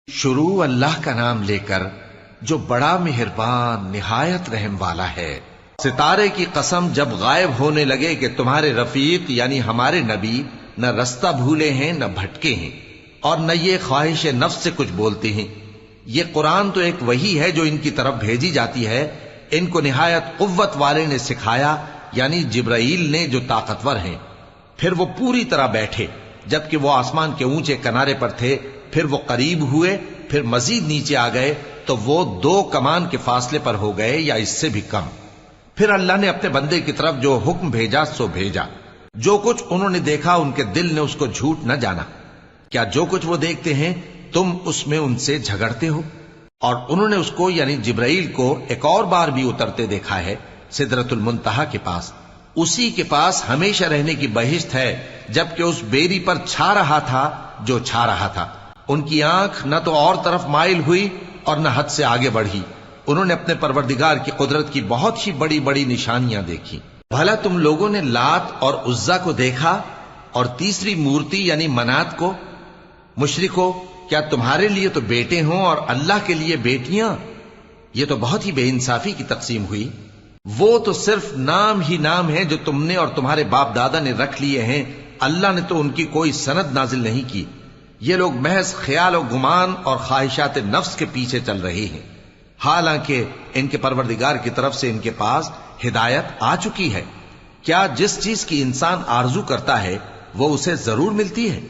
شروع اللہ کا نام لے کر جو بڑا مہربان نہایت رحم والا ہے۔ ستارے کی قسم جب غائب ہونے لگے کہ تمہارے رفیق یعنی ہمارے نبی نہ رستہ بھولے ہیں نہ بھٹکے ہیں اور نہ یہ خواہش نفس سے کچھ بولتے ہیں۔ یہ قرآن تو ایک وحی ہے جو ان کی طرف بھیجی جاتی ہے، ان کو نہایت قوت والے نے سکھایا یعنی جبرائیل نے جو طاقتور ہیں۔ پھر وہ پوری طرح بیٹھے جبکہ وہ آسمان کے اونچے کنارے پر تھے، پھر وہ قریب ہوئے، پھر مزید نیچے آ گئے تو وہ 2 کمان کے فاصلے پر ہو گئے یا اس سے بھی کم۔ پھر اللہ نے اپنے بندے کی طرف جو حکم بھیجا سو بھیجا۔ جو کچھ انہوں نے دیکھا ان کے دل نے اس کو جھوٹ نہ جانا۔ کیا جو کچھ وہ دیکھتے ہیں تم اس میں ان سے جھگڑتے ہو؟ اور انہوں نے اس کو یعنی جبرائیل کو ایک اور بار بھی اترتے دیکھا ہے سدرۃ المنتہا کے پاس۔ اسی کے پاس ہمیشہ رہنے کی بہشت ہے، جبکہ اس بیری پر چھا رہا تھا جو چھا رہا تھا۔ ان کی آنکھ نہ تو اور طرف مائل ہوئی اور نہ حد سے آگے بڑھی۔ انہوں نے اپنے پروردگار کی قدرت کی بہت ہی بڑی بڑی نشانیاں دیکھی۔ بھلا تم لوگوں نے لات اور عزا کو دیکھا اور تیسری مورتی یعنی منات کو؟ مشرکو، کیا تمہارے لیے تو بیٹے ہوں اور اللہ کے لیے بیٹیاں؟ یہ تو بہت ہی بے انصافی کی تقسیم ہوئی۔ وہ تو صرف نام ہی نام ہے جو تم نے اور تمہارے باپ دادا نے رکھ لیے ہیں، اللہ نے تو ان کی کوئی سند نازل نہیں کی۔ یہ لوگ محض خیال و گمان اور خواہشات نفس کے پیچھے چل رہے ہیں، حالانکہ ان کے پروردگار کی طرف سے ان کے پاس ہدایت آ چکی ہے۔ کیا جس چیز کی انسان آرزو کرتا ہے وہ اسے ضرور ملتی ہے؟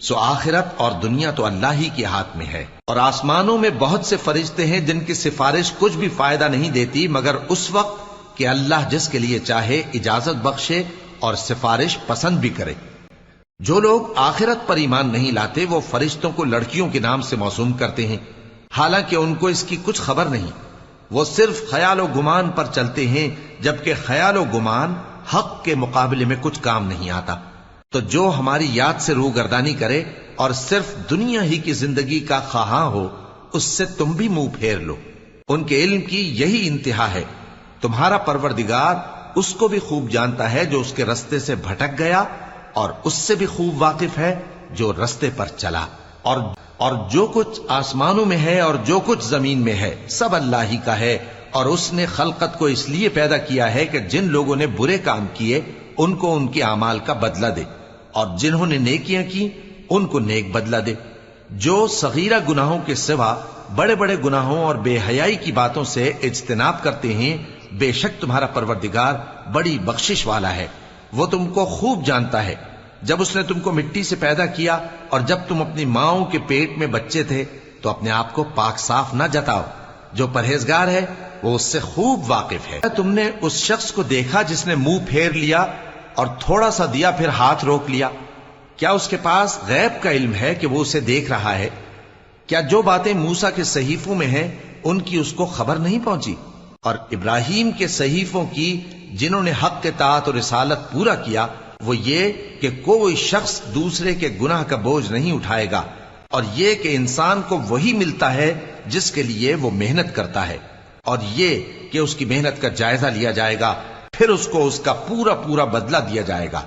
سو آخرت اور دنیا تو اللہ ہی کے ہاتھ میں ہے۔ اور آسمانوں میں بہت سے فرشتے ہیں جن کی سفارش کچھ بھی فائدہ نہیں دیتی مگر اس وقت کہ اللہ جس کے لیے چاہے اجازت بخشے اور سفارش پسند بھی کرے۔ جو لوگ آخرت پر ایمان نہیں لاتے وہ فرشتوں کو لڑکیوں کے نام سے موسوم کرتے ہیں، حالانکہ ان کو اس کی کچھ خبر نہیں۔ وہ صرف خیال و گمان پر چلتے ہیں، جبکہ خیال و گمان حق کے مقابلے میں کچھ کام نہیں آتا۔ تو جو ہماری یاد سے روگردانی کرے اور صرف دنیا ہی کی زندگی کا خواہاں ہو، اس سے تم بھی منہ پھیر لو۔ ان کے علم کی یہی انتہا ہے۔ تمہارا پروردگار اس کو بھی خوب جانتا ہے جو اس کے رستے سے بھٹک گیا، اور اس سے بھی خوب واقف ہے جو رستے پر چلا۔ اور جو کچھ آسمانوں میں ہے اور جو کچھ زمین میں ہے سب اللہ ہی کا ہے، اور اس نے خلقت کو اس لیے پیدا کیا ہے کہ جن لوگوں نے برے کام کیے ان کو ان کے اعمال کا بدلہ دے، اور جنہوں نے نیکیاں کی ان کو نیک بدلہ دے۔ جو صغیرہ گناہوں کے سوا بڑے بڑے گناہوں اور بے حیائی کی باتوں سے اجتناب کرتے ہیں، بے شک تمہارا پروردگار بڑی بخشش والا ہے۔ وہ تم کو خوب جانتا ہے۔ جب اس نے تم کو مٹی سے پیدا کیا اور جب تم اپنی ماؤں کے پیٹ میں بچے تھے تو اپنے آپ کو پاک صاف نہ جتاؤ۔ جو پرہیزگار ہے وہ اس سے خوب واقف ہے۔ تم نے اس شخص کو دیکھا جس نے منہ پھیر لیا اور تھوڑا سا دیا پھر ہاتھ روک لیا؟ کیا اس کے پاس غیب کا علم ہے کہ وہ اسے دیکھ رہا ہے؟ کیا جو باتیں موسیٰ کے صحیفوں میں ہیں ان کی اس کو خبر نہیں پہنچی؟ اور ابراہیم کے صحیفوں کی جنہوں نے حق اطاعت اور رسالت پورا کیا، وہ یہ کہ کوئی شخص دوسرے کے گناہ کا بوجھ نہیں اٹھائے گا، اور یہ کہ انسان کو وہی ملتا ہے جس کے لیے وہ محنت کرتا ہے، اور یہ کہ اس کی محنت کا جائزہ لیا جائے گا، پھر اس کو اس کا پورا پورا بدلہ دیا جائے گا،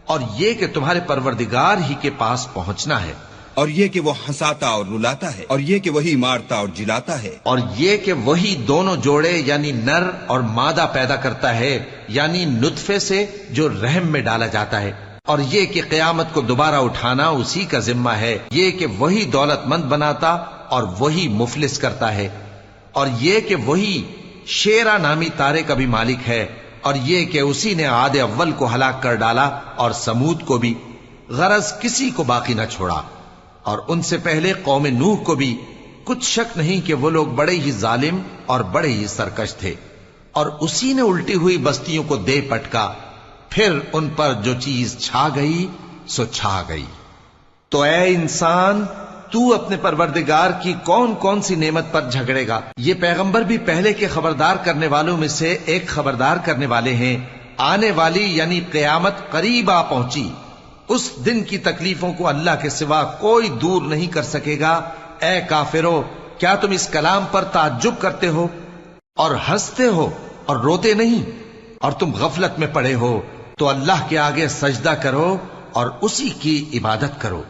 اور یہ کہ تمہارے پروردگار ہی کے پاس پہنچنا ہے، اور یہ کہ وہ ہنساتا اور رلاتا ہے، اور یہ کہ وہی مارتا اور جلاتا ہے، اور یہ کہ وہی دونوں جوڑے یعنی نر اور مادہ پیدا کرتا ہے یعنی نطفے سے جو رحم میں ڈالا جاتا ہے، اور یہ کہ قیامت کو دوبارہ اٹھانا اسی کا ذمہ ہے، یہ کہ وہی دولت مند بناتا اور وہی مفلس کرتا ہے، اور یہ کہ وہی شیرا نامی تارے کا بھی مالک ہے، اور یہ کہ اسی نے عاد اول کو ہلاک کر ڈالا اور سمود کو بھی، غرض کسی کو باقی نہ چھوڑا، اور ان سے پہلے قوم نوح کو بھی۔ کچھ شک نہیں کہ وہ لوگ بڑے ہی ظالم اور بڑے ہی سرکش تھے، اور اسی نے الٹی ہوئی بستیوں کو دے پٹکا، پھر ان پر جو چیز چھا گئی سو چھا گئی۔ تو اے انسان، تو اپنے پروردگار کی کون کون سی نعمت پر جھگڑے گا؟ یہ پیغمبر بھی پہلے کے خبردار کرنے والوں میں سے ایک خبردار کرنے والے ہیں۔ آنے والی یعنی قیامت قریب آ پہنچی، اس دن کی تکلیفوں کو اللہ کے سوا کوئی دور نہیں کر سکے گا۔ اے کافرو، کیا تم اس کلام پر تعجب کرتے ہو اور ہنستے ہو اور روتے نہیں؟ اور تم غفلت میں پڑے ہو تو اللہ کے آگے سجدہ کرو اور اسی کی عبادت کرو۔